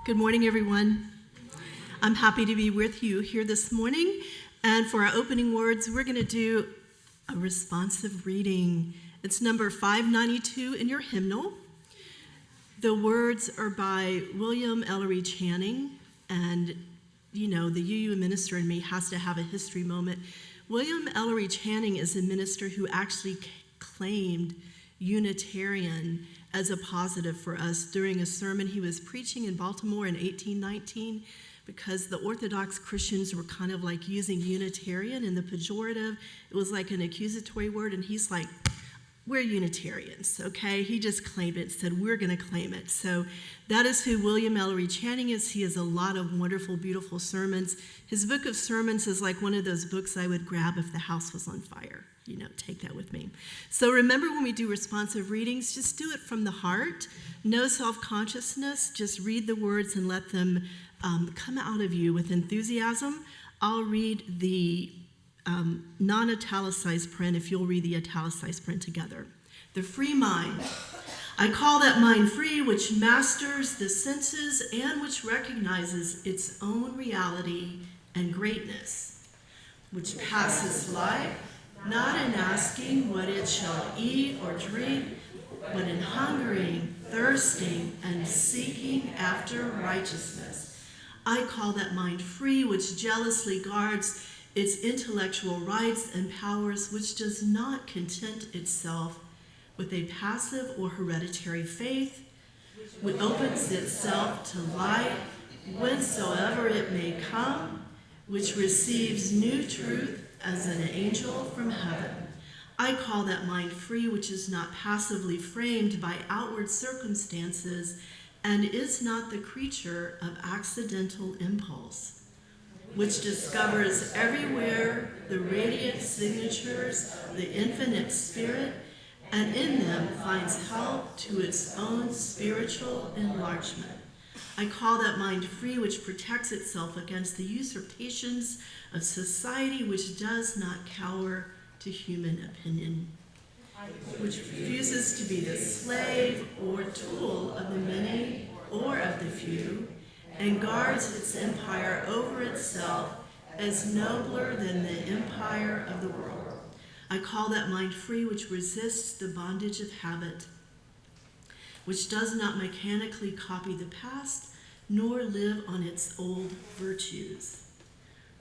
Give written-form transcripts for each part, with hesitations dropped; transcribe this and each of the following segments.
Good morning, everyone. I'm happy to be with you here this morning. And for our opening words, we're going to do a responsive reading. It's number 592 in your hymnal. The words are by William Ellery Channing. And, you know, the UU minister in me has to have a history moment. William Ellery Channing is a minister who actually claimed Unitarian as a positive for us during a sermon he was preaching in Baltimore in 1819, because the Orthodox Christians were kind of like using Unitarian in the pejorative. It was like an accusatory word, and he's like, we're Unitarians, okay? He just claimed it, said we're going to claim it. So that is who William Ellery Channing is. He has a lot of wonderful, beautiful sermons. His book of sermons is like one of those books I would grab if the house was on fire. You know, take that with me. So remember, when we do responsive readings, just do it from the heart. No self-consciousness. Just read the words and let them come out of you with enthusiasm. I'll read the non-italicized print if you'll read the italicized print together. The free mind. I call that mind free, which masters the senses and which recognizes its own reality and greatness, which passes life, not in asking what it shall eat or drink, but in hungering, thirsting, and seeking after righteousness. I call that mind free, which jealously guards its intellectual rights and powers, which does not content itself with a passive or hereditary faith, which opens itself to light whensoever it may come, which receives new truth as an angel from heaven. I call that mind free, which is not passively framed by outward circumstances and is not the creature of accidental impulse, which discovers everywhere the radiant signatures of the infinite spirit, and in them finds help to its own spiritual enlargement. I call that mind free, which protects itself against the usurpations of society, which does not cower to human opinion, which refuses to be the slave or tool of the many or of the few, and guards its empire over itself as nobler than the empire of the world. I call that mind free, which resists the bondage of habit, which does not mechanically copy the past, nor live on its old virtues,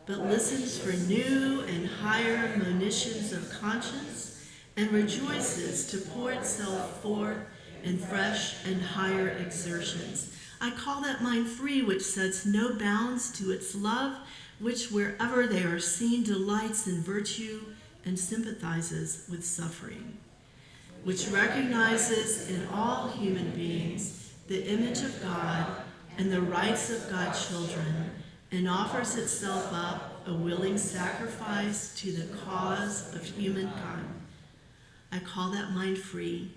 but listens for new and higher monitions of conscience, and rejoices to pour itself forth in fresh and higher exertions. I call that mind free, which sets no bounds to its love, which wherever they are seen delights in virtue and sympathizes with suffering, which recognizes in all human beings the image of God and the rights of God's children, and offers itself up a willing sacrifice to the cause of humankind. I call that mind free,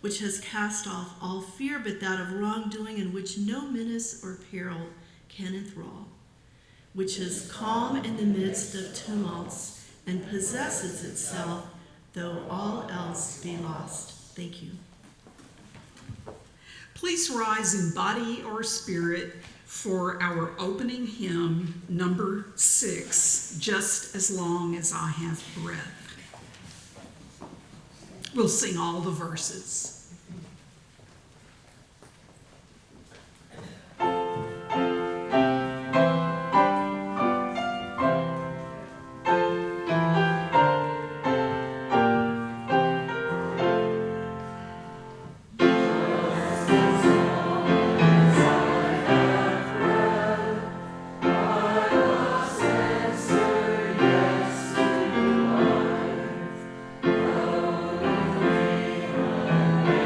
which has cast off all fear but that of wrongdoing, in which no menace or peril can enthrall, which is calm in the midst of tumults and possesses itself, though all else be lost. Thank you. Please rise in body or spirit for our opening hymn, number 6, Just as Long as I Have Breath. We'll sing all the verses. Yes,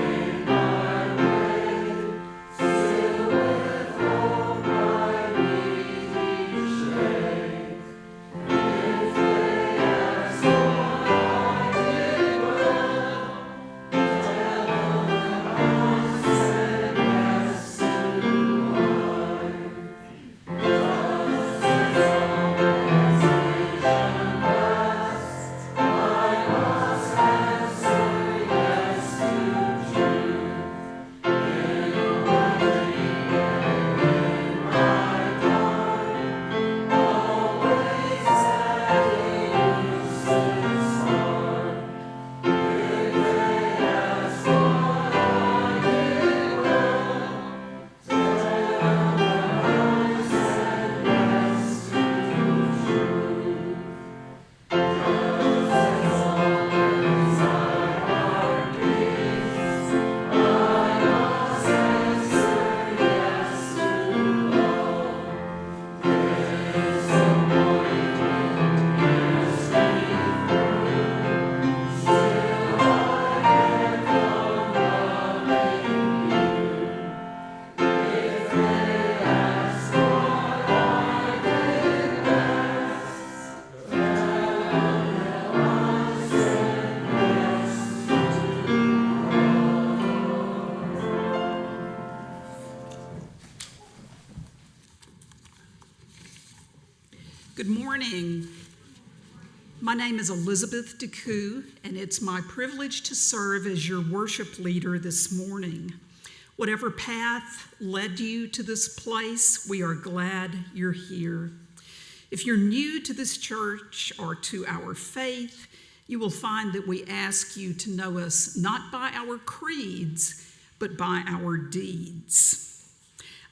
Good morning. My name is Elizabeth DeCoux, and it's my privilege to serve as your worship leader this morning. Whatever path led you to this place, we are glad you're here. If you're new to this church or to our faith, you will find that we ask you to know us not by our creeds, but by our deeds.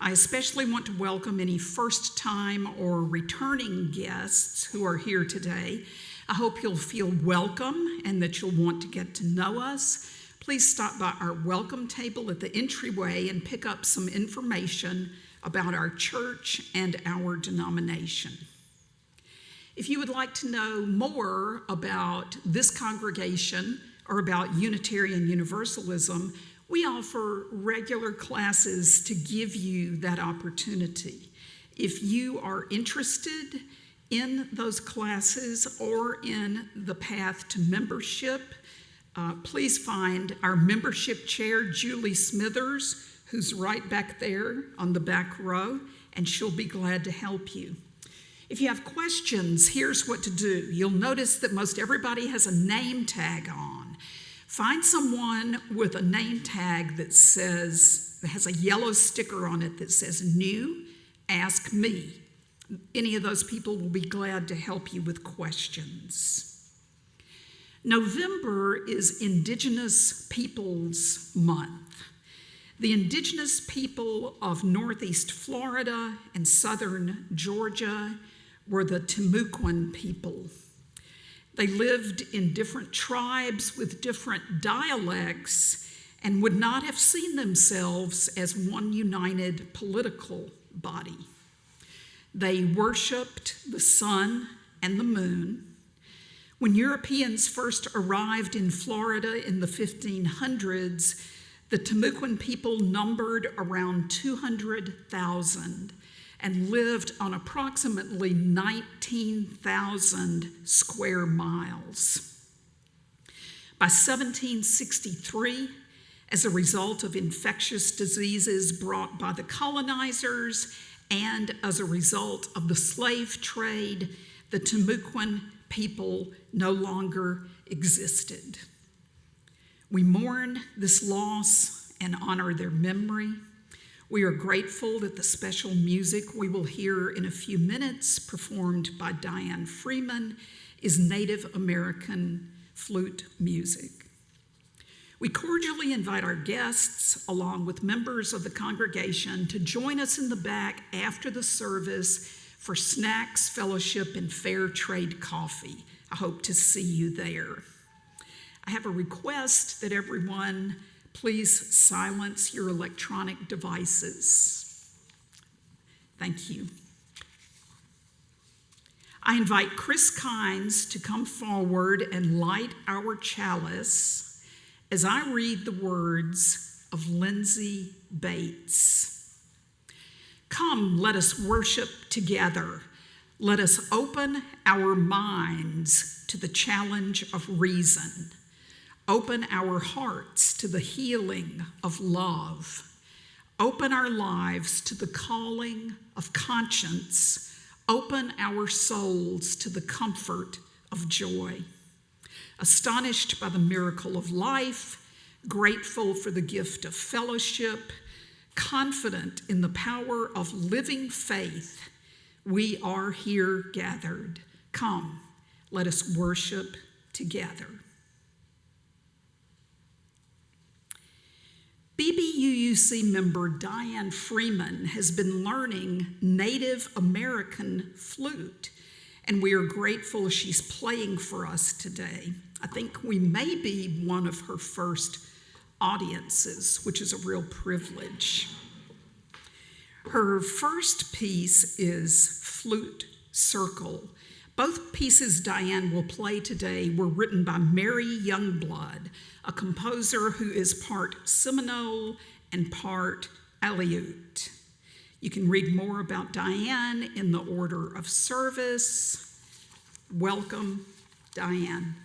I especially want to welcome any first-time or returning guests who are here today. I hope you'll feel welcome and that you'll want to get to know us. Please stop by our welcome table at the entryway and pick up some information about our church and our denomination. If you would like to know more about this congregation or about Unitarian Universalism, we offer regular classes to give you that opportunity. If you are interested in those classes or in the path to membership, please find our membership chair, Julie Smithers, who's right back there on the back row, and she'll be glad to help you. If you have questions, here's what to do. You'll notice that most everybody has a name tag on. Find someone with a name tag that has a yellow sticker on it that says new, ask me. Any of those people will be glad to help you with questions. November is Indigenous Peoples Month. The indigenous people of Northeast Florida and Southern Georgia were the Timucuan people. They lived in different tribes with different dialects and would not have seen themselves as one united political body. They worshiped the sun and the moon. When Europeans first arrived in Florida in the 1500s, the Timucuan people numbered around 200,000 and lived on approximately 19,000 square miles. By 1763, as a result of infectious diseases brought by the colonizers and as a result of the slave trade, the Timucuan people no longer existed. We mourn this loss and honor their memory. We are grateful that the special music we will hear in a few minutes, performed by Diane Freeman, is Native American flute music. We cordially invite our guests, along with members of the congregation, to join us in the back after the service for snacks, fellowship, and fair trade coffee. I hope to see you there. I have a request that everyone please silence your electronic devices. Thank you. I invite Chris Kynes to come forward and light our chalice as I read the words of Lindsay Bates. Come, let us worship together. Let us open our minds to the challenge of reason. Open our hearts to the healing of love. Open our lives to the calling of conscience. Open our souls to the comfort of joy. Astonished by the miracle of life, grateful for the gift of fellowship, confident in the power of living faith, we are here gathered. Come, let us worship together. BBUUC member Diane Freeman has been learning Native American flute, and we are grateful she's playing for us today. I think we may be one of her first audiences, which is a real privilege. Her first piece is Flute Circle. Both pieces Diane will play today were written by Mary Youngblood, a composer who is part Seminole and part Aleut. You can read more about Diane in the order of service. Welcome, Diane.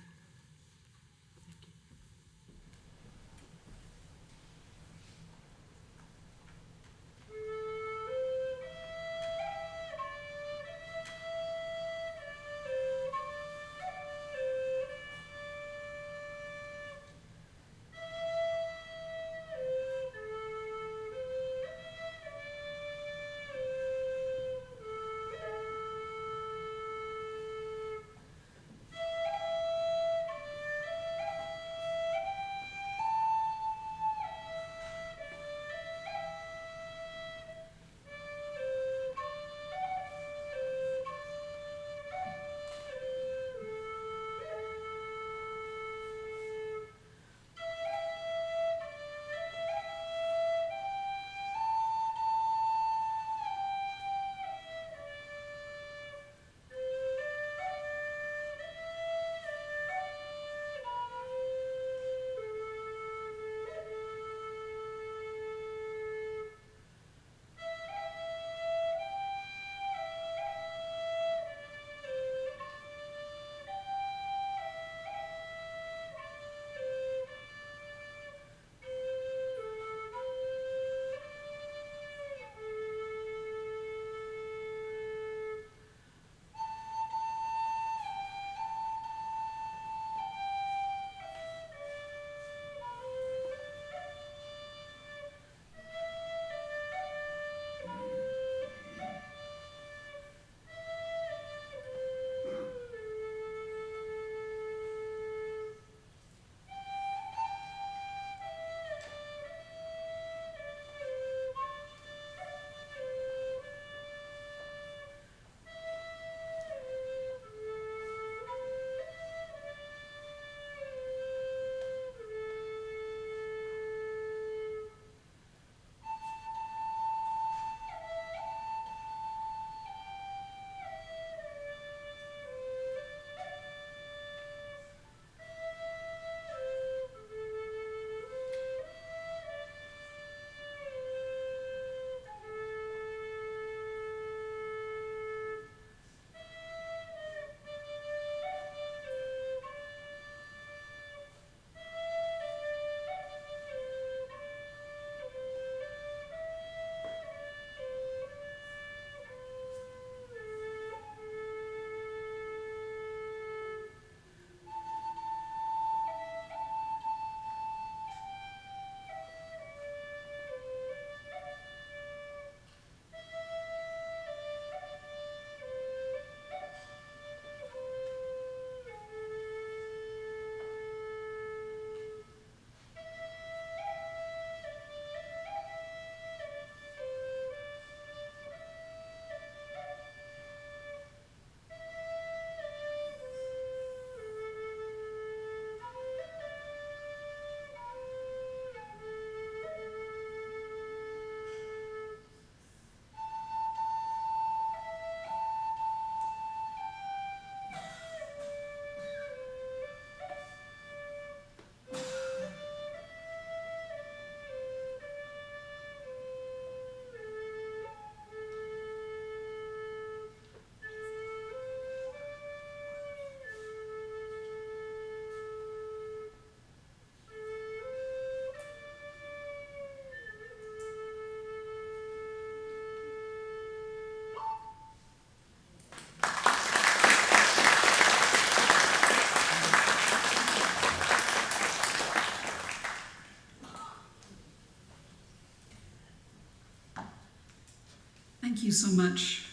so much,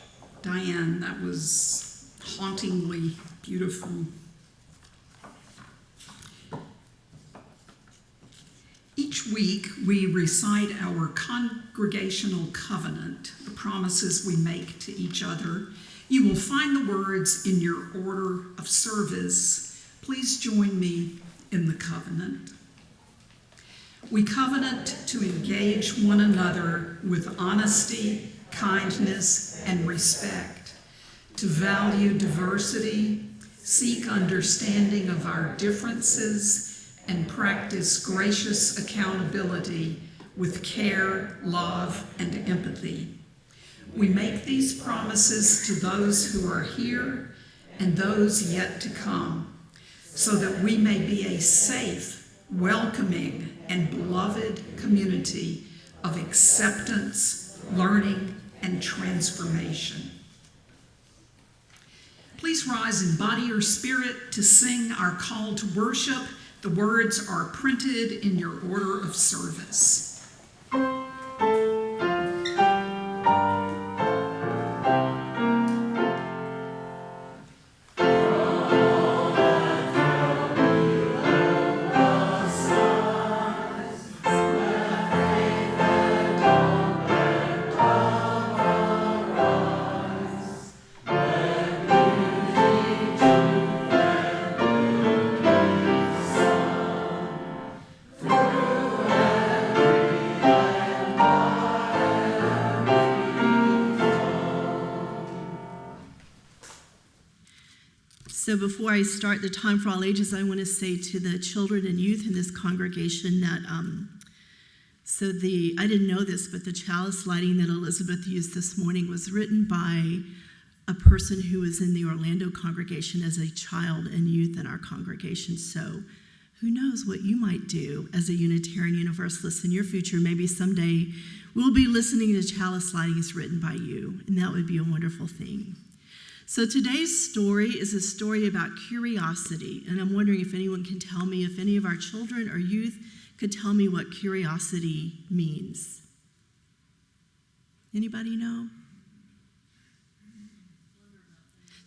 Diane. That was hauntingly beautiful. Each week, we recite our congregational covenant, the promises we make to each other. You will find the words in your order of service. Please join me in the covenant. We covenant to engage one another with honesty, kindness, and respect, to value diversity, seek understanding of our differences, and practice gracious accountability with care, love, and empathy. We make these promises to those who are here and those yet to come, so that we may be a safe, welcoming, and beloved community of acceptance, learning, and transformation. Please rise in body or spirit to sing our call to worship. The words are printed in your order of service. So before I start the time for all ages, I want to say to the children and youth in this congregation that, I didn't know this, but the chalice lighting that Elizabeth used this morning was written by a person who was in the Orlando congregation as a child and youth in our congregation. So who knows what you might do as a Unitarian Universalist in your future. Maybe someday we'll be listening to chalice lightings written by you, and that would be a wonderful thing. So today's story is a story about curiosity, and I'm wondering if anyone can tell me, if any of our children or youth could tell me what curiosity means. Anybody know?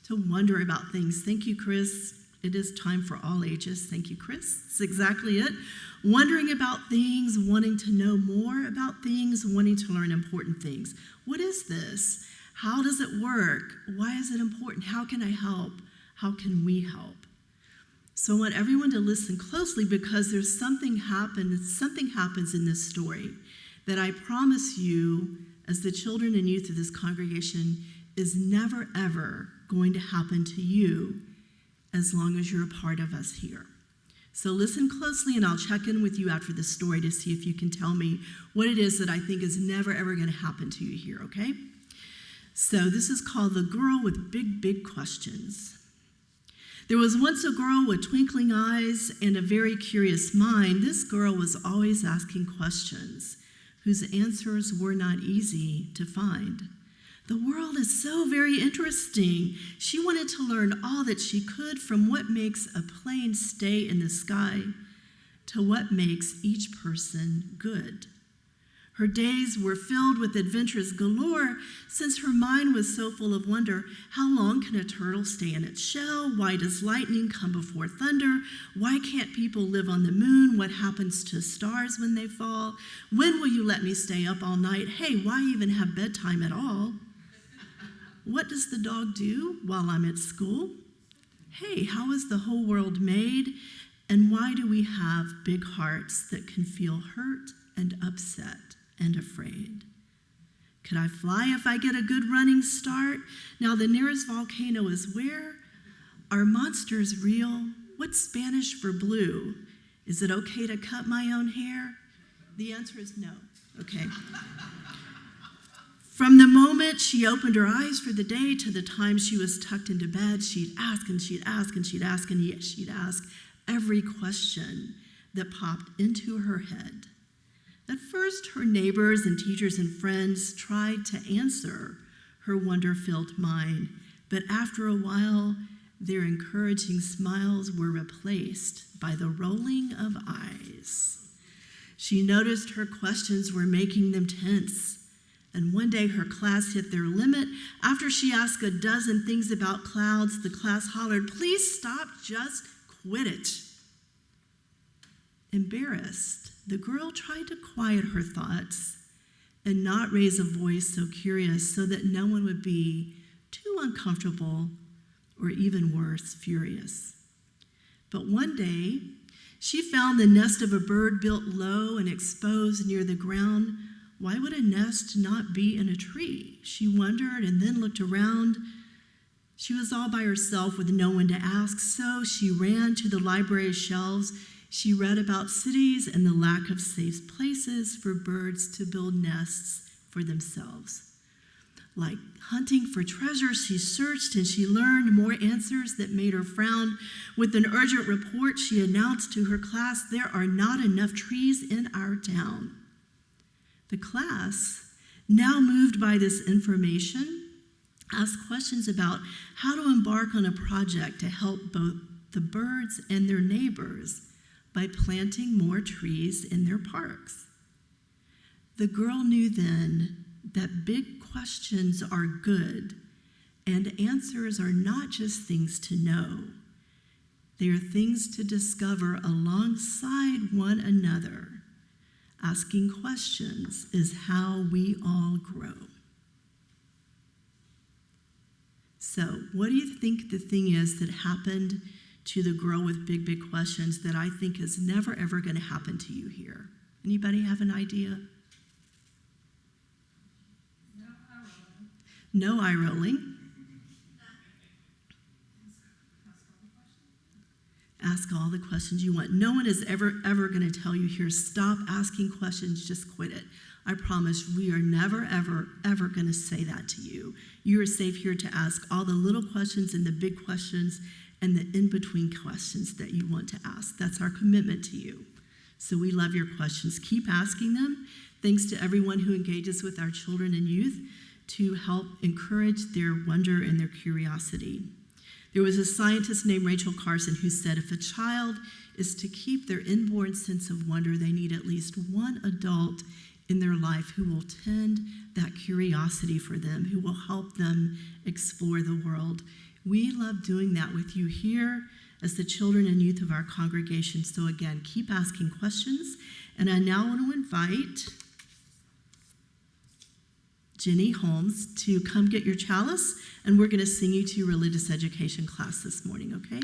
To wonder about things. Thank you, Chris. It is time for all ages. Thank you, Chris. That's exactly it. Wondering about things, wanting to know more about things, wanting to learn important things. What is this? How does it work? Why is it important? How can I help? How can we help? So I want everyone to listen closely, because there's something happens in this story that I promise you, as the children and youth of this congregation, is never ever going to happen to you as long as you're a part of us here. So listen closely, and I'll check in with you after the story to see if you can tell me what it is that I think is never ever going to happen to you here, okay? So this is called The Girl with Big, Big Questions. There was once a girl with twinkling eyes and a very curious mind. This girl was always asking questions whose answers were not easy to find. The world is so very interesting. She wanted to learn all that she could, from what makes a plane stay in the sky to what makes each person good. Her days were filled with adventures galore, since her mind was so full of wonder. How long can a turtle stay in its shell? Why does lightning come before thunder? Why can't people live on the moon? What happens to stars when they fall? When will you let me stay up all night? Hey, why even have bedtime at all? What does the dog do while I'm at school? Hey, how is the whole world made? And why do we have big hearts that can feel hurt and upset and afraid? Could I fly if I get a good running start? Now the nearest volcano is where? Are monsters real? What's Spanish for blue? Is it okay to cut my own hair? The answer is no. Okay. From the moment she opened her eyes for the day to the time she was tucked into bed, she'd ask and she'd ask and she'd ask, and yet she'd ask every question that popped into her head. At first, her neighbors and teachers and friends tried to answer her wonder-filled mind, but after a while, their encouraging smiles were replaced by the rolling of eyes. She noticed her questions were making them tense, And one day her class hit their limit. After she asked a dozen things about clouds, the class hollered, "Please stop, just quit it." Embarrassed, the girl tried to quiet her thoughts and not raise a voice so curious so that no one would be too uncomfortable or even worse, furious. But one day, she found the nest of a bird built low and exposed near the ground. Why would a nest not be in a tree? She wondered and then looked around. She was all by herself with no one to ask, so she ran to the library shelves. She read about cities and the lack of safe places for birds to build nests for themselves. Like hunting for treasure, she searched and she learned more answers that made her frown. With an urgent report, she announced to her class, "There are not enough trees in our town." The class, now moved by this information, asked questions about how to embark on a project to help both the birds and their neighbors by planting more trees in their parks. The girl knew then that big questions are good, and answers are not just things to know. They are things to discover alongside one another. Asking questions is how we all grow. So, what do you think the thing is that happened to the girl with big, big questions that I think is never, ever going to happen to you here? Anybody have an idea? No eye rolling. Ask all the questions you want. No one is ever going to tell you here, stop asking questions, just quit it. I promise we are never, ever going to say that to you. You are safe here to ask all the little questions and the big questions and the in-between questions that you want to ask. That's our commitment to you. So we love your questions. Keep asking them. Thanks to everyone who engages with our children and youth to help encourage their wonder and their curiosity. There was a scientist named Rachel Carson who said if a child is to keep their inborn sense of wonder, they need at least one adult in their life who will tend that curiosity for them, who will help them explore the world. We love doing that with you here as the children and youth of our congregation. So again, keep asking questions. And I now want to invite Jenny Holmes to come get your chalice, and we're going to sing you to your religious education class this morning, okay?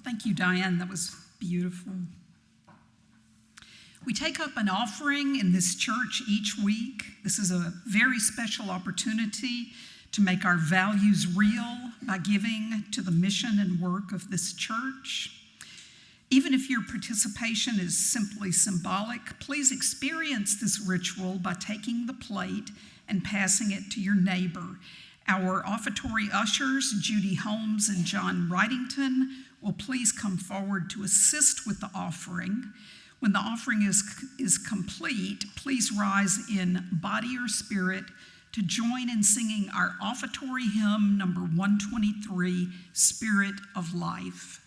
Thank you, Diane. That was beautiful. We take up an offering in this church each week. This is a very special opportunity to make our values real by giving to the mission and work of this church. Even if your participation is simply symbolic, please experience this ritual by taking the plate and passing it to your neighbor. Our offertory ushers, Judy Holmes and John Wrightington, will please come forward to assist with the offering. When the offering is complete, please rise in body or spirit to join in singing our offertory hymn number 123, Spirit of Life.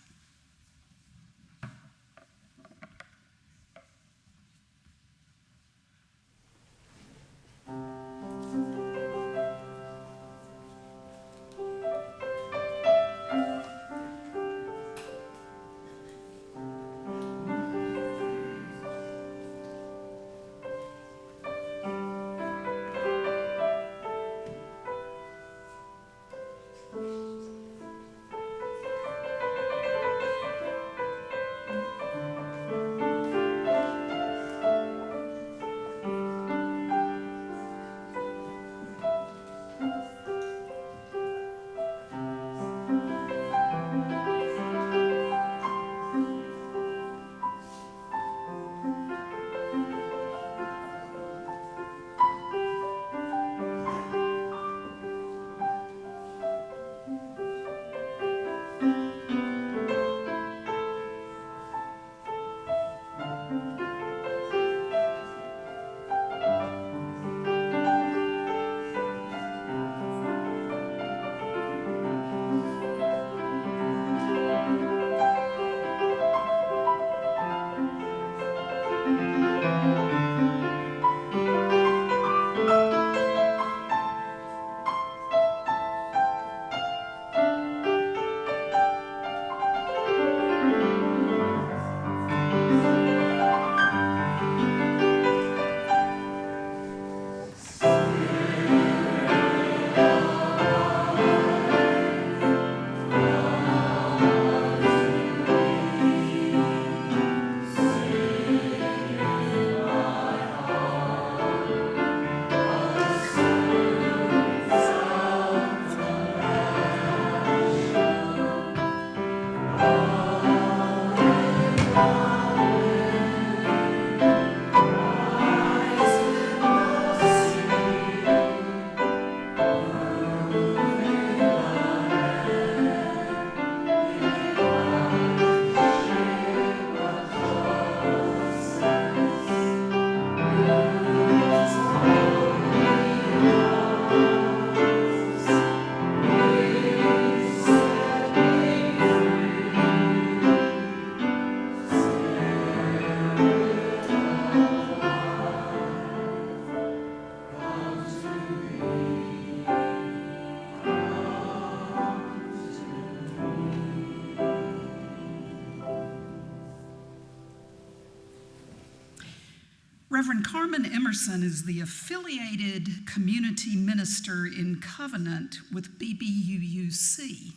Reverend Carmen Emerson is the affiliated community minister in covenant with BBUUC.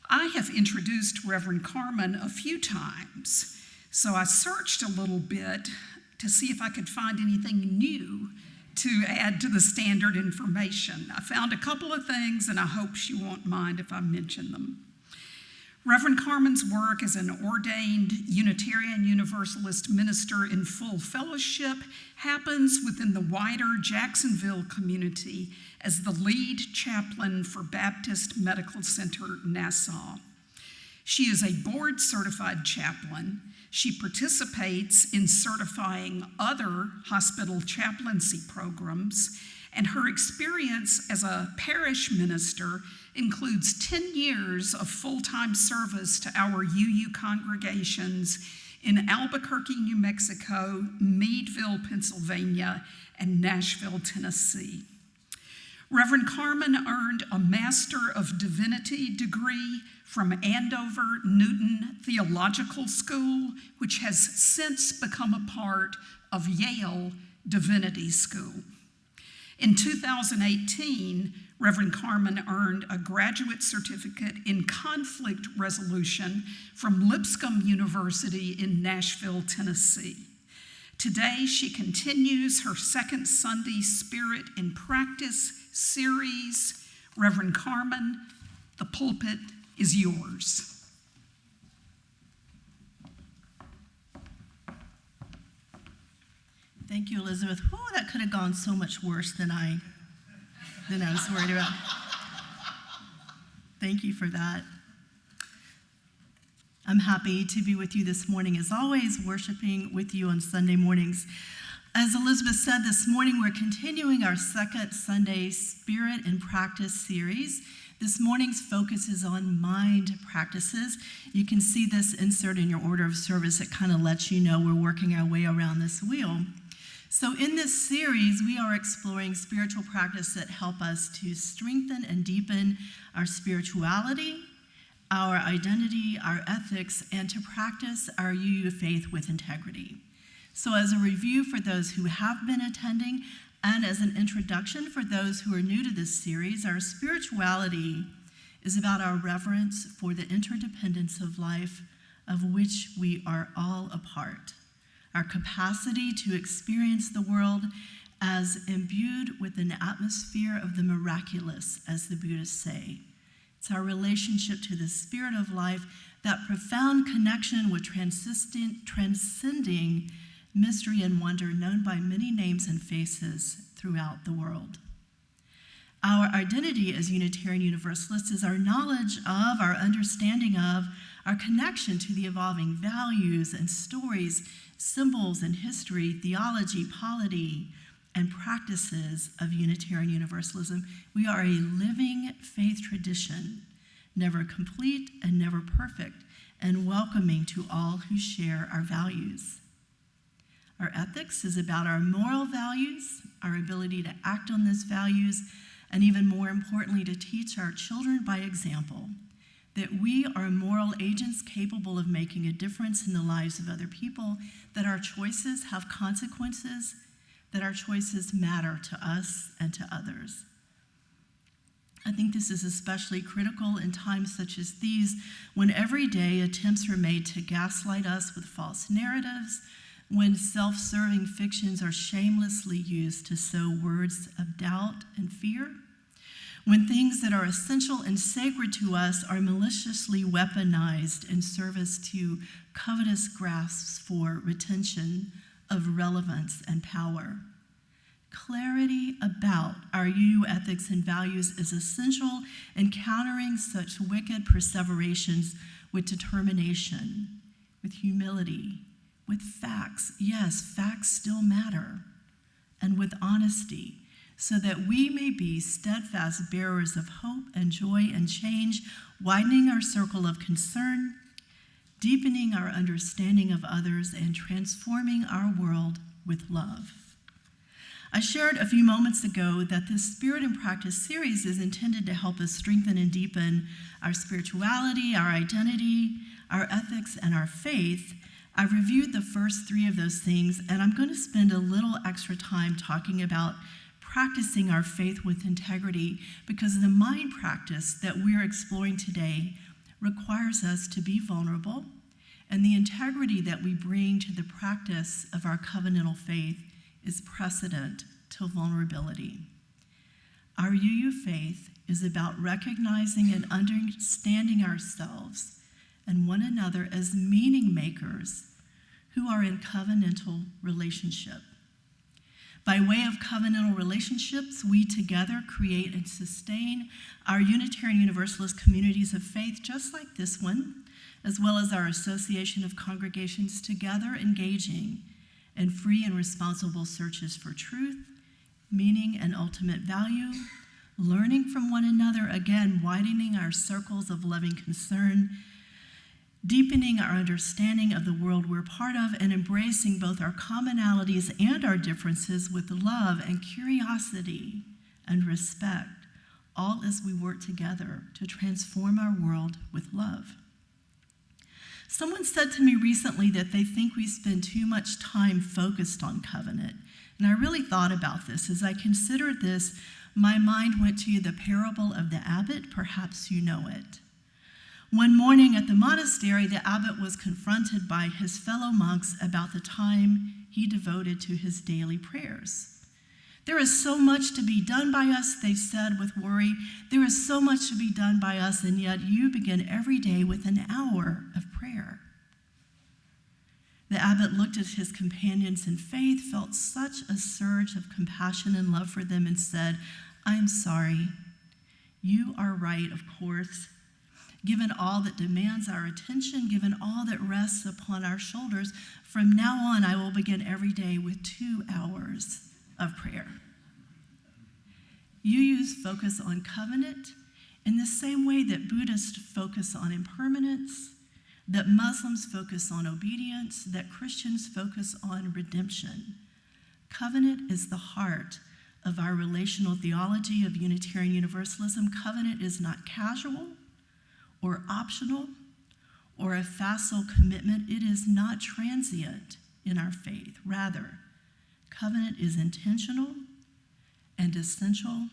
I have introduced Reverend Carmen a few times, so I searched a little bit to see if I could find anything new to add to the standard information. I found a couple of things, and I hope she won't mind if I mention them. Reverend Carmen's work as an ordained Unitarian Universalist minister in full fellowship happens within the wider Jacksonville community as the lead chaplain for Baptist Medical Center, Nassau. She is a board-certified chaplain. She participates in certifying other hospital chaplaincy programs, and her experience as a parish minister includes 10 years of full-time service to our UU congregations in Albuquerque, New Mexico, Meadville, Pennsylvania, and Nashville, Tennessee. Reverend Carmen earned a Master of Divinity degree from Andover Newton Theological School, which has since become a part of Yale Divinity School. In 2018, Reverend Carmen earned a graduate certificate in conflict resolution from Lipscomb University in Nashville, Tennessee. Today, she continues her Second Sunday Spirit in Practice series. Reverend Carmen, the pulpit is yours. Thank you, Elizabeth. Oh, that could have gone so much worse than I was worried about. Thank you for that. I'm happy to be with you this morning, as always, worshiping with you on Sunday mornings. As Elizabeth said, this morning we're continuing our Second Sunday Spirit in Practice series. This morning's focus is on mind practices. You can see this insert in your order of service. It kind of lets you know we're working our way around this wheel. So in this series, we are exploring spiritual practice that help us to strengthen and deepen our spirituality, our identity, our ethics, and to practice our UU faith with integrity. So as a review for those who have been attending, and as an introduction for those who are new to this series, our spirituality is about our reverence for the interdependence of life, of which we are all a part. Our capacity to experience the world as imbued with an atmosphere of the miraculous, as the Buddhists say. It's our relationship to the spirit of life, that profound connection with transcending mystery and wonder known by many names and faces throughout the world. Our identity as Unitarian Universalists is our knowledge of, our understanding of, our connection to the evolving values and stories, symbols and history, theology, polity, and practices of Unitarian Universalism. We are a living faith tradition, never complete and never perfect, and welcoming to all who share our values. Our ethics is about our moral values, our ability to act on those values, and even more importantly, to teach our children by example that we are moral agents capable of making a difference in the lives of other people, that our choices have consequences, that our choices matter to us and to others. I think this is especially critical in times such as these, when every day attempts are made to gaslight us with false narratives, when self-serving fictions are shamelessly used to sow words of doubt and fear, when things that are essential and sacred to us are maliciously weaponized in service to covetous grasps for retention of relevance and power. Clarity about our UU ethics and values is essential in countering such wicked perseverations with determination, with humility, with facts. Yes, facts still matter, and with honesty, so that we may be steadfast bearers of hope and joy and change, widening our circle of concern, deepening our understanding of others, and transforming our world with love. I shared a few moments ago that this Spirit in Practice series is intended to help us strengthen and deepen our spirituality, our identity, our ethics, and our faith. I've reviewed the first three of those things, and I'm going to spend a little extra time talking about practicing our faith with integrity, because the mind practice that we're exploring today requires us to be vulnerable, and the integrity that we bring to the practice of our covenantal faith is precedent to vulnerability. Our UU faith is about recognizing and understanding ourselves and one another as meaning makers who are in covenantal relationship. By way of covenantal relationships, we together create and sustain our Unitarian Universalist communities of faith, just like this one, as well as our association of congregations, together engaging in free and responsible searches for truth, meaning, and ultimate value, learning from one another, again, widening our circles of loving concern, deepening our understanding of the world we're part of, and embracing both our commonalities and our differences with love and curiosity and respect, all as we work together to transform our world with love. Someone said to me recently that they think we spend too much time focused on covenant, and I really thought about this as I considered this my mind went to the parable of the abbot. Perhaps you know it. One morning at the monastery, the abbot was confronted by his fellow monks about the time he devoted to his daily prayers. There is so much to be done by us, they said with worry. There is so much to be done by us, and yet you begin every day with an hour of prayer. The abbot looked at his companions in faith, felt such a surge of compassion and love for them, and said, I'm sorry. You are right, of course. Given all that demands our attention, given all that rests upon our shoulders, from now on I will begin every day with 2 hours of prayer. UUs focus on covenant in the same way that Buddhists focus on impermanence, that Muslims focus on obedience, that Christians focus on redemption. Covenant is the heart of our relational theology of Unitarian Universalism. Covenant is not casual or optional or a facile commitment. It is not transient in our faith. Rather, covenant is intentional and essential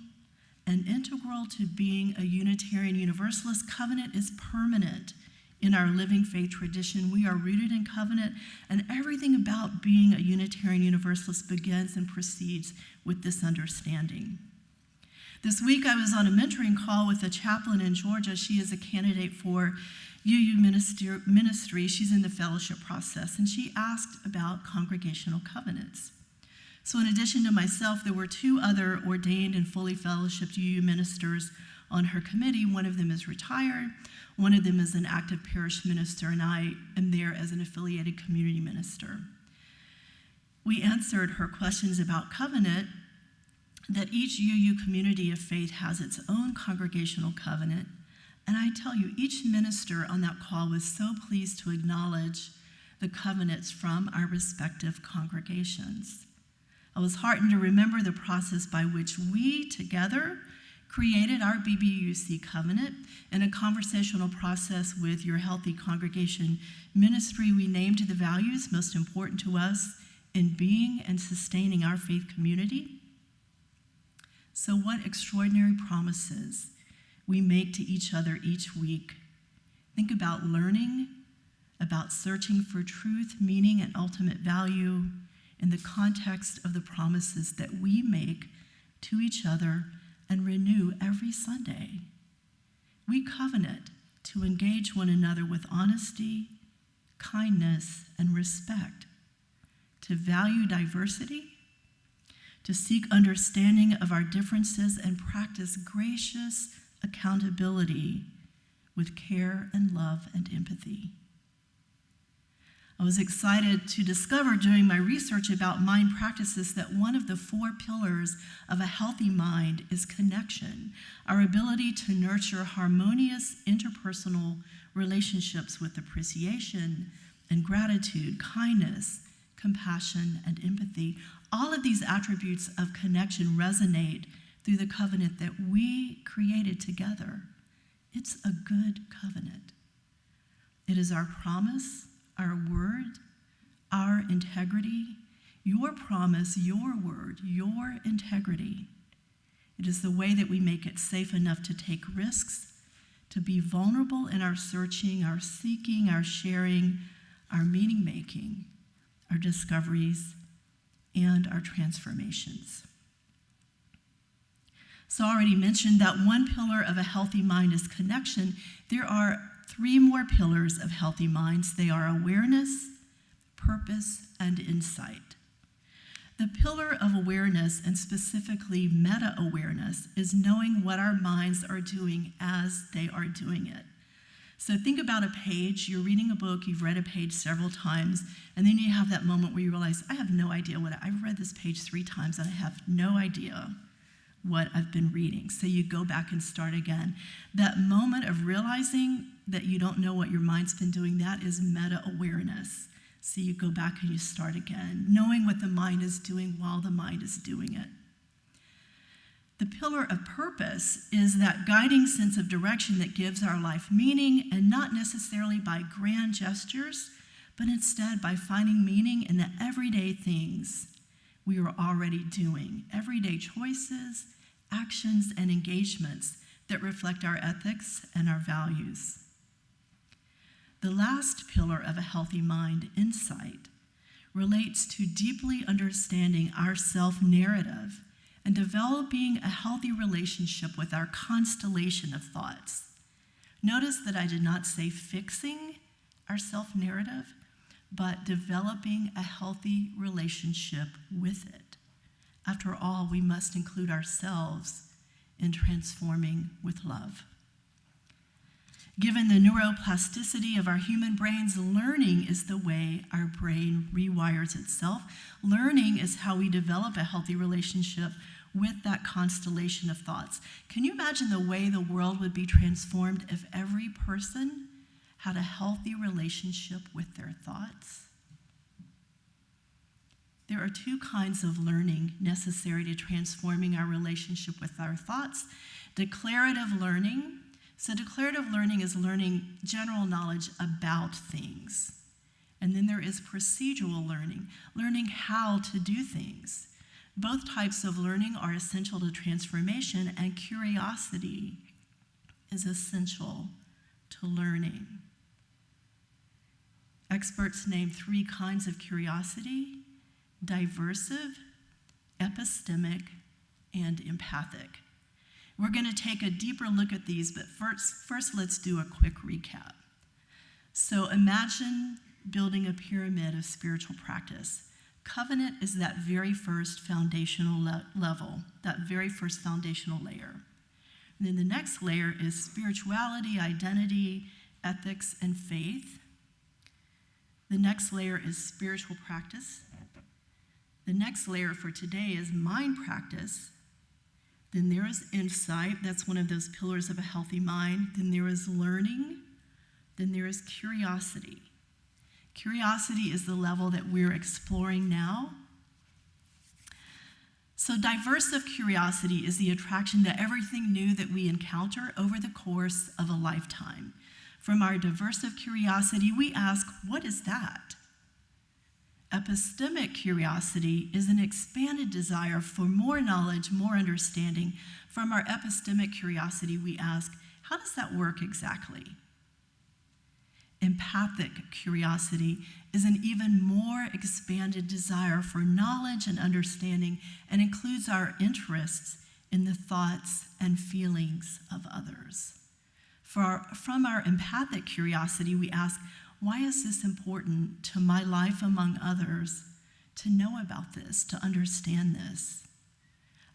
and integral to being a Unitarian Universalist. Covenant is permanent in our living faith tradition. We are rooted in covenant, and everything about being a Unitarian Universalist begins and proceeds with this understanding. This week I was on a mentoring call with a chaplain in Georgia. She is a candidate for UU ministry. She's in the fellowship process, and she asked about congregational covenants. So in addition to myself, there were 2 other ordained and fully fellowshipped UU ministers on her committee. One of them is retired, one of them is an active parish minister, and I am there as an affiliated community minister. We answered her questions about covenant, that each UU community of faith has its own congregational covenant. And I tell you, each minister on that call was so pleased to acknowledge the covenants from our respective congregations. I was heartened to remember the process by which we together created our BBUC covenant. In a conversational process with your Healthy Congregation ministry, we named the values most important to us in being and sustaining our faith community. So what extraordinary promises we make to each other each week. Think about learning, about searching for truth, meaning, and ultimate value in the context of the promises that we make to each other and renew every Sunday. We covenant to engage one another with honesty, kindness, and respect, to value diversity, to seek understanding of our differences, and practice gracious accountability with care and love and empathy. I was excited to discover during my research about mind practices that one of the 4 pillars of a healthy mind is connection, our ability to nurture harmonious interpersonal relationships with appreciation and gratitude, kindness, compassion, and empathy. All of these attributes of connection resonate through the covenant that we created together. It's a good covenant. It is our promise, our word, our integrity, your promise, your word, your integrity. It is the way that we make it safe enough to take risks, to be vulnerable in our searching, our seeking, our sharing, our meaning making, our discoveries, and our transformations. So I already mentioned that one pillar of a healthy mind is connection. There are 3 more pillars of healthy minds. They are awareness, purpose, and insight. The pillar of awareness, and specifically meta-awareness, is knowing what our minds are doing as they are doing it. So think about a page. You're reading a book, you've read a page several times, and then you have that moment where you realize, I have no idea I've read this page 3 times and I have no idea what I've been reading. So you go back and start again. That moment of realizing that you don't know what your mind's been doing, that is meta-awareness. So you go back and you start again, knowing what the mind is doing while the mind is doing it. The pillar of purpose is that guiding sense of direction that gives our life meaning, and not necessarily by grand gestures, but instead by finding meaning in the everyday things we are already doing, everyday choices, actions, and engagements that reflect our ethics and our values. The last pillar of a healthy mind, insight, relates to deeply understanding our self-narrative and developing a healthy relationship with our constellation of thoughts. Notice that I did not say fixing our self-narrative, but developing a healthy relationship with it. After all, we must include ourselves in transforming with love. Given the neuroplasticity of our human brains, learning is the way our brain rewires itself. Learning is how we develop a healthy relationship with that constellation of thoughts. Can you imagine the way the world would be transformed if every person had a healthy relationship with their thoughts? There are two kinds of learning necessary to transforming our relationship with our thoughts. Declarative learning. So declarative learning is learning general knowledge about things. And then there is procedural learning, learning how to do things. Both types of learning are essential to transformation, and curiosity is essential to learning. Experts name three kinds of curiosity: diversive, epistemic, and empathic. We're going to take a deeper look at these, but first let's do a quick recap. So imagine building a pyramid of spiritual practice. Covenant is that very first foundational level, that very first foundational layer. And then the next layer is spirituality, identity, ethics, and faith. The next layer is spiritual practice. The next layer for today is mind practice. Then there is insight. That's one of those pillars of a healthy mind. Then there is learning. Then there is curiosity. Curiosity is the level that we're exploring now. So diversive curiosity is the attraction to everything new that we encounter over the course of a lifetime. From our diversive curiosity, we ask, what is that? Epistemic curiosity is an expanded desire for more knowledge, more understanding. From our epistemic curiosity, we ask, how does that work exactly? Empathic curiosity is an even more expanded desire for knowledge and understanding, and includes our interests in the thoughts and feelings of others. From our empathic curiosity, we ask, why is this important to my life among others to know about this, to understand this?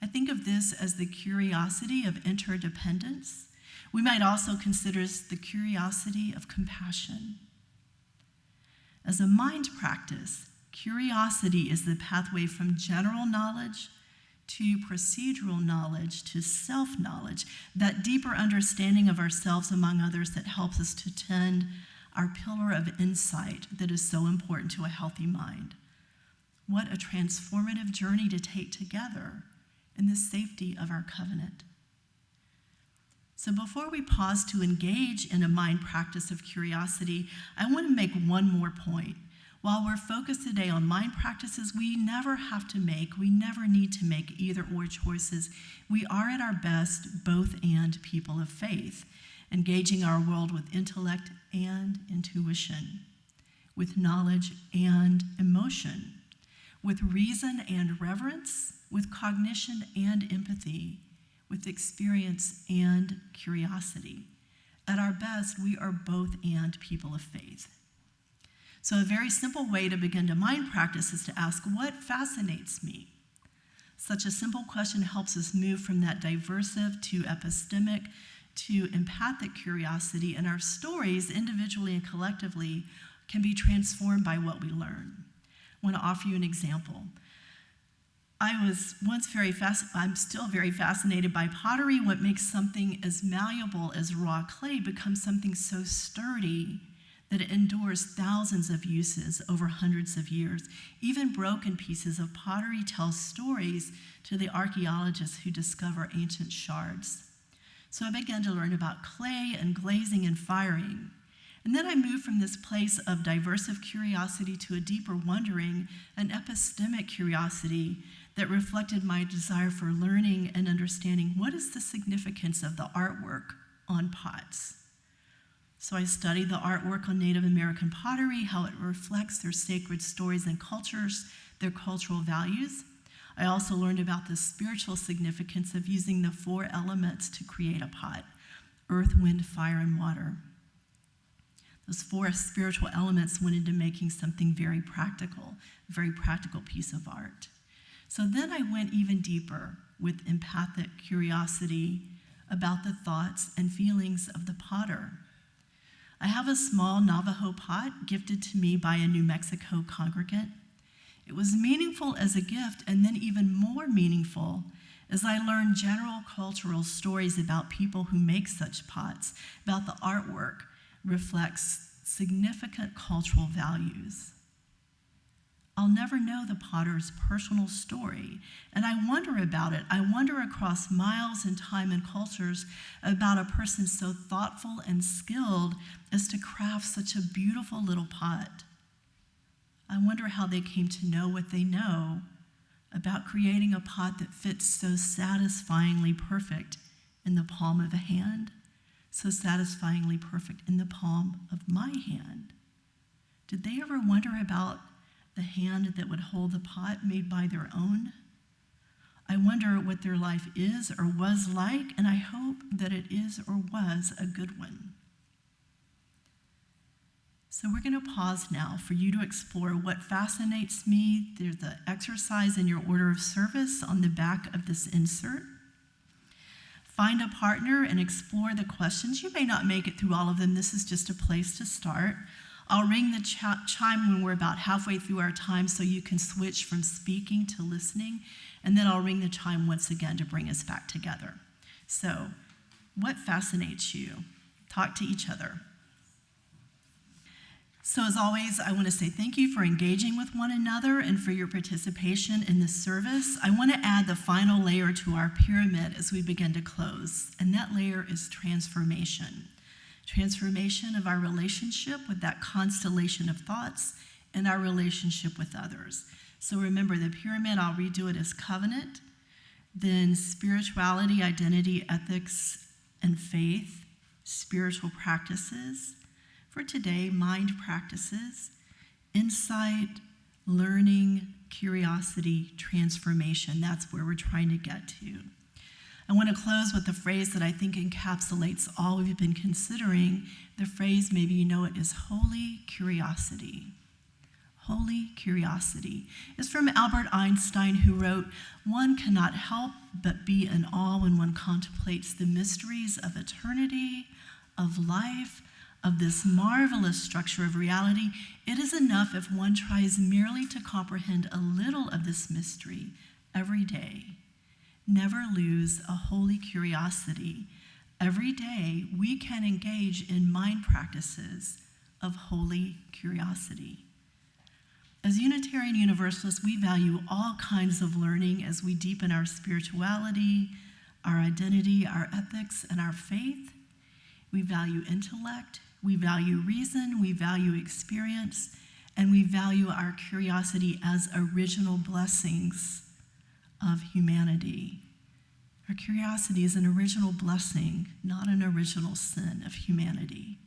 I think of this as the curiosity of interdependence. We might also consider this the curiosity of compassion. As a mind practice, curiosity is the pathway from general knowledge to procedural knowledge to self-knowledge, that deeper understanding of ourselves among others that helps us to tend our pillar of insight that is so important to a healthy mind. What a transformative journey to take together in the safety of our covenant. So before we pause to engage in a mind practice of curiosity, I want to make one more point. While we're focused today on mind practices, we never need to make either or choices. We are at our best both and people of faith, engaging our world with intellect and intuition, with knowledge and emotion, with reason and reverence, with cognition and empathy, with experience and curiosity. At our best, we are both and people of faith. So a very simple way to begin to mind practice is to ask, what fascinates me? Such a simple question helps us move from that diversive to epistemic to empathic curiosity, and our stories, individually and collectively, can be transformed by what we learn. I want to offer you an example. I'm still very fascinated by pottery. What makes something as malleable as raw clay become something so sturdy that it endures thousands of uses over hundreds of years. Even broken pieces of pottery tell stories to the archaeologists who discover ancient shards. So I began to learn about clay and glazing and firing. And then I moved from this place of diversive curiosity to a deeper wondering, an epistemic curiosity that reflected my desire for learning and understanding what is the significance of the artwork on pots. So I studied the artwork on Native American pottery, how it reflects their sacred stories and cultures, their cultural values. I also learned about the spiritual significance of using the 4 elements to create a pot: earth, wind, fire, and water. Those 4 spiritual elements went into making something very practical, a very practical piece of art. So then I went even deeper with empathic curiosity about the thoughts and feelings of the potter. I have a small Navajo pot gifted to me by a New Mexico congregant. It was meaningful as a gift, and then even more meaningful as I learned general cultural stories about people who make such pots, about the artwork reflects significant cultural values. I'll never know the potter's personal story, and I wonder about it. I wonder across miles and time and cultures about a person so thoughtful and skilled as to craft such a beautiful little pot. I wonder how they came to know what they know about creating a pot that fits so satisfyingly perfect in the palm of a hand, so satisfyingly perfect in the palm of my hand. Did they ever wonder about the hand that would hold the pot made by their own? I wonder what their life is or was like, and I hope that it is or was a good one. So we're going to pause now for you to explore what fascinates me. There's the exercise in your order of service on the back of this insert. Find a partner and explore the questions. You may not make it through all of them. This is just a place to start. I'll ring the chime when we're about halfway through our time so you can switch from speaking to listening, and then I'll ring the chime once again to bring us back together. So, what fascinates you? Talk to each other. So as always, I want to say thank you for engaging with one another and for your participation in this service. I want to add the final layer to our pyramid as we begin to close, and that layer is transformation. Transformation of our relationship with that constellation of thoughts and our relationship with others. So remember, the pyramid, I'll redo it as covenant, then spirituality, identity, ethics, and faith, spiritual practices. For today, mind practices, insight, learning, curiosity, transformation. That's where we're trying to get to. I want to close with a phrase that I think encapsulates all we've been considering. The phrase, maybe you know it, is holy curiosity. Holy curiosity. It's from Albert Einstein, who wrote, "One cannot help but be in awe when one contemplates the mysteries of eternity, of life, of this marvelous structure of reality. It is enough if one tries merely to comprehend a little of this mystery every day. Never lose a holy curiosity. Every day we can engage in mind practices of holy curiosity." As Unitarian Universalists, we value all kinds of learning as we deepen our spirituality, our identity, our ethics, and our faith. We value intellect, we value reason, we value experience, and we value our curiosity as original blessings of humanity. Our curiosity is an original blessing, not an original sin of humanity.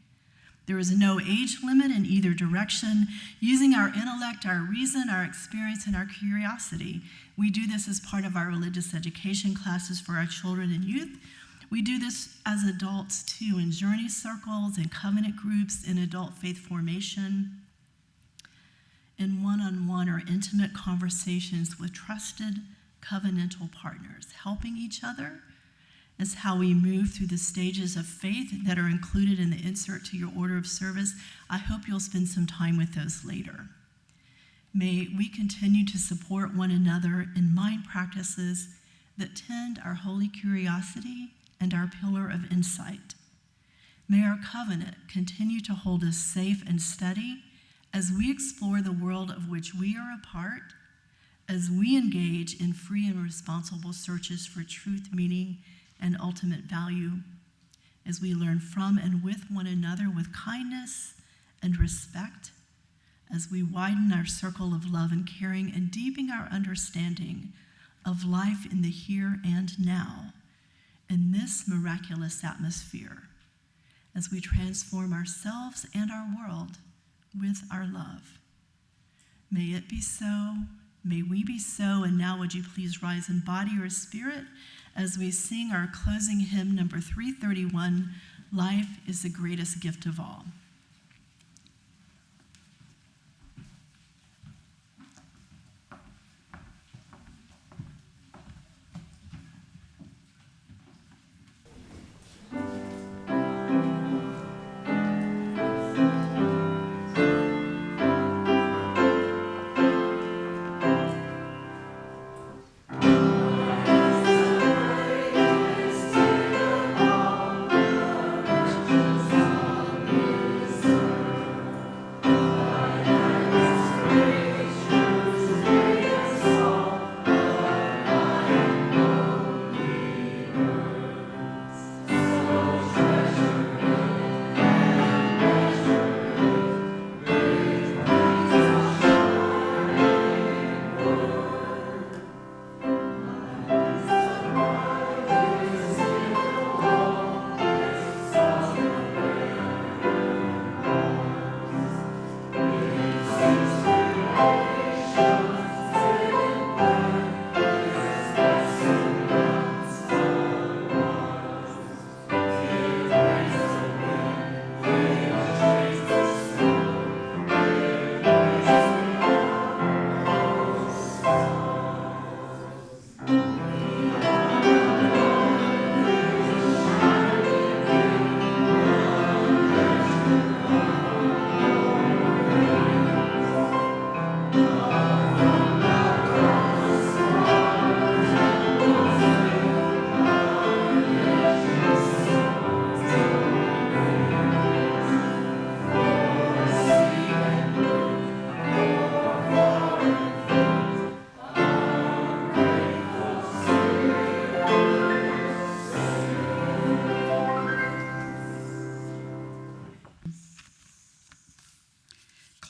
There is no age limit in either direction. Using our intellect, our reason, our experience, and our curiosity. We do this as part of our religious education classes for our children and youth. We do this as adults too, in journey circles, in covenant groups, in adult faith formation, in one-on-one or intimate conversations with trusted covenantal partners. Helping each other is how we move through the stages of faith that are included in the insert to your order of service. I hope you'll spend some time with those later. May we continue to support one another in mind practices that tend our holy curiosity and our pillar of insight. May our covenant continue to hold us safe and steady as we explore the world of which we are a part, as we engage in free and responsible searches for truth, meaning, and ultimate value, as we learn from and with one another with kindness and respect, as we widen our circle of love and caring and deepen our understanding of life in the here and now, in this miraculous atmosphere, as we transform ourselves and our world with our love. May it be so, may we be so, and now would you please rise in body or spirit as we sing our closing hymn, number 331, Life is the Greatest Gift of All.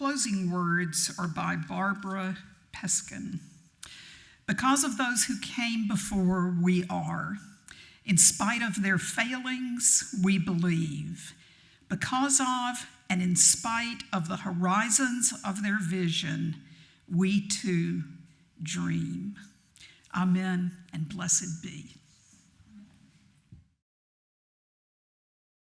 Closing words are by Barbara Peskin. Because of those who came before, we are. In spite of their failings, we believe. Because of and in spite of the horizons of their vision, we too dream. Amen and blessed be.